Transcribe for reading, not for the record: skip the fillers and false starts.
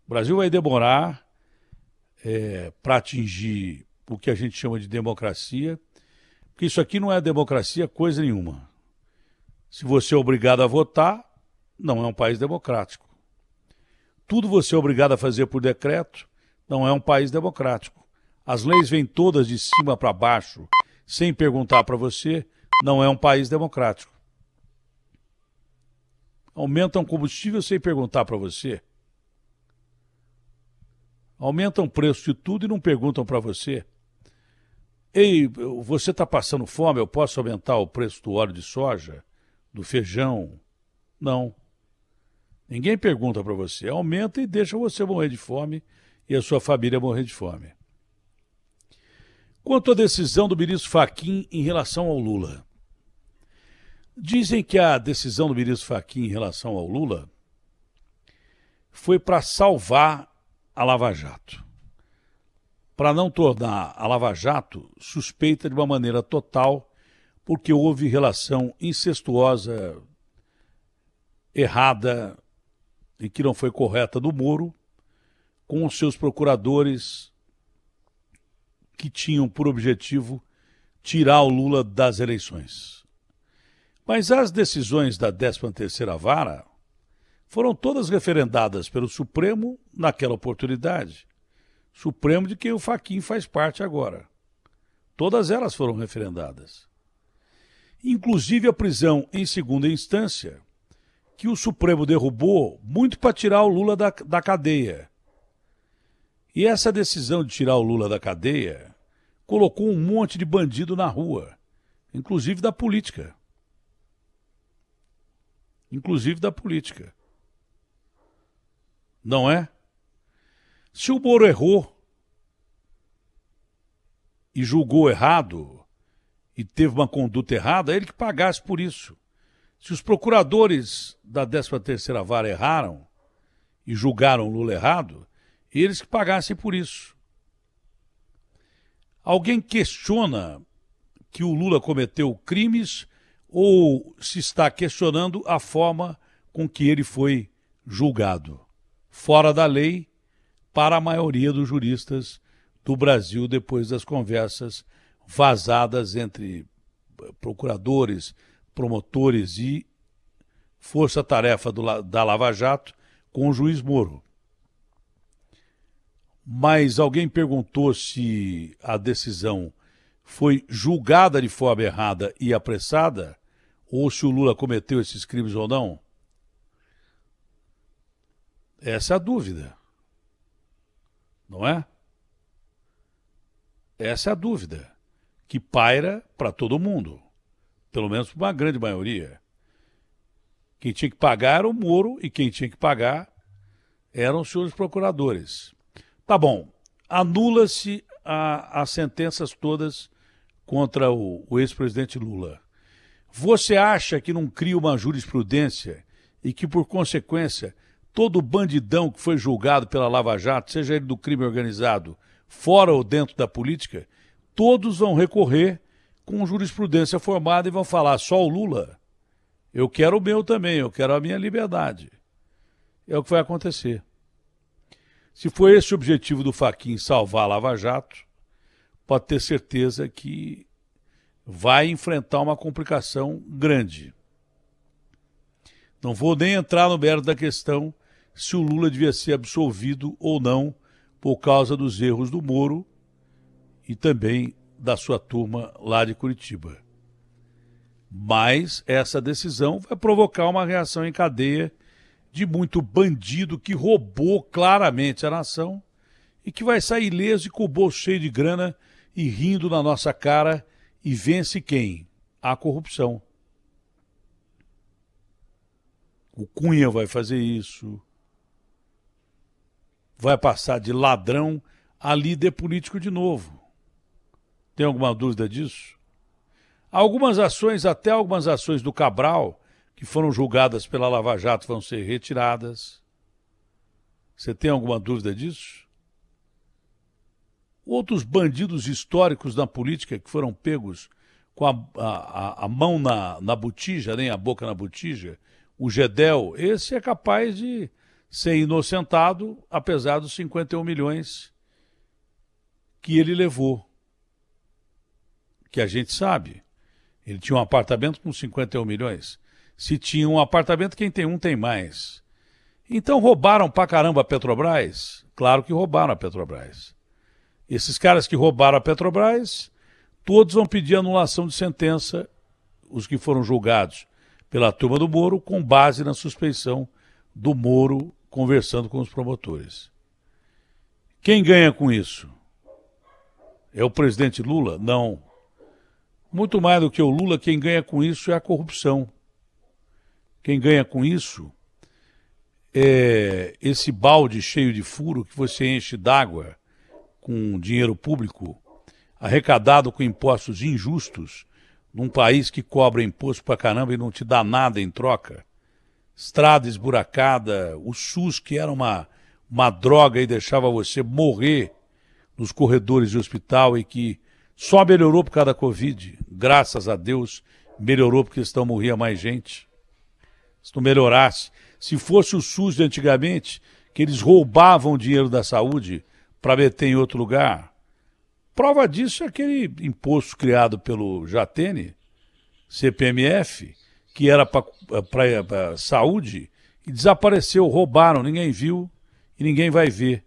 O Brasil vai demorar para atingir o que a gente chama de democracia, porque isso aqui não é democracia coisa nenhuma. Se você é obrigado a votar, não é um país democrático. Tudo você é obrigado a fazer por decreto, não é um país democrático. As leis vêm todas de cima para baixo, sem perguntar para você, não é um país democrático. Aumentam combustível sem perguntar para você. Aumentam o preço de tudo e não perguntam para você. Ei, você está passando fome, eu posso aumentar o preço do óleo de soja, do feijão? Não. Ninguém pergunta para você. Aumenta e deixa você morrer de fome e a sua família morrer de fome. Quanto à decisão do ministro Fachin em relação ao Lula. Dizem que a decisão do ministro Fachin em relação ao Lula foi para salvar a Lava Jato, para não tornar a Lava Jato suspeita de uma maneira total, porque houve relação incestuosa, errada e que não foi correta do Moro com os seus procuradores que tinham por objetivo tirar o Lula das eleições. Mas as decisões da 13ª Vara foram todas referendadas pelo Supremo naquela oportunidade. Supremo de quem o Fachin faz parte agora. Todas elas foram referendadas. Inclusive a prisão em segunda instância, que o Supremo derrubou muito para tirar o Lula da cadeia. E essa decisão de tirar o Lula da cadeia colocou um monte de bandido na rua, inclusive da política. Inclusive da política. Não é? Se o Moro errou e julgou errado e teve uma conduta errada, ele que pagasse por isso. Se os procuradores da 13ª Vara erraram e julgaram o Lula errado, eles que pagassem por isso. Alguém questiona que o Lula cometeu crimes ou se está questionando a forma com que ele foi julgado? Fora da lei, para a maioria dos juristas do Brasil, depois das conversas vazadas entre procuradores, promotores e força-tarefa da Lava Jato com o juiz Moro. Mas alguém perguntou se a decisão foi julgada de forma errada e apressada, ou se o Lula cometeu esses crimes ou não? Essa é a dúvida. Não é? Essa é a dúvida que paira para todo mundo, pelo menos para uma grande maioria. Quem tinha que pagar era o Moro e quem tinha que pagar eram os senhores procuradores. Tá bom, anula-se as sentenças todas contra o ex-presidente Lula. Você acha que não cria uma jurisprudência e que, por consequência, todo bandidão que foi julgado pela Lava Jato, seja ele do crime organizado, fora ou dentro da política, todos vão recorrer com jurisprudência formada e vão falar: só o Lula? Eu quero o meu também, eu quero a minha liberdade. É o que vai acontecer. Se for esse o objetivo do Fachin, salvar a Lava Jato, pode ter certeza que vai enfrentar uma complicação grande. Não vou nem entrar no mérito da questão se o Lula devia ser absolvido ou não por causa dos erros do Moro e também da sua turma lá de Curitiba. Mas essa decisão vai provocar uma reação em cadeia de muito bandido que roubou claramente a nação e que vai sair ileso e com o bolso cheio de grana e rindo na nossa cara. E vence quem? A corrupção. O Cunha vai fazer isso. Vai passar de ladrão a líder político de novo. Tem alguma dúvida disso? Algumas ações, até algumas ações do Cabral, que foram julgadas pela Lava Jato, vão ser retiradas. Você tem alguma dúvida disso? Outros bandidos históricos na política que foram pegos com a mão na botija, nem a boca na botija, o Gedel, esse é capaz de ser inocentado, apesar dos 51 milhões que ele levou. Que a gente sabe. Ele tinha um apartamento com 51 milhões. Se tinha um apartamento, quem tem um tem mais. Então roubaram pra caramba a Petrobras? Claro que roubaram a Petrobras. Esses caras que roubaram a Petrobras, todos vão pedir anulação de sentença, os que foram julgados pela turma do Moro, com base na suspeição do Moro conversando com os promotores. Quem ganha com isso? É o presidente Lula? Não. Muito mais do que o Lula, quem ganha com isso é a corrupção. Quem ganha com isso é esse balde cheio de furo que você enche d'água com dinheiro público, arrecadado com impostos injustos, num país que cobra imposto pra caramba e não te dá nada em troca. Estrada esburacada, o SUS, que era uma droga e deixava você morrer nos corredores de hospital e que só melhorou por causa da Covid. Graças a Deus, melhorou porque senão morria mais gente. Se não melhorasse, se fosse o SUS de antigamente, que eles roubavam o dinheiro da saúde para meter em outro lugar. Prova disso é aquele imposto criado pelo Jatene, CPMF, que era para saúde, e desapareceu, roubaram, ninguém viu e ninguém vai ver.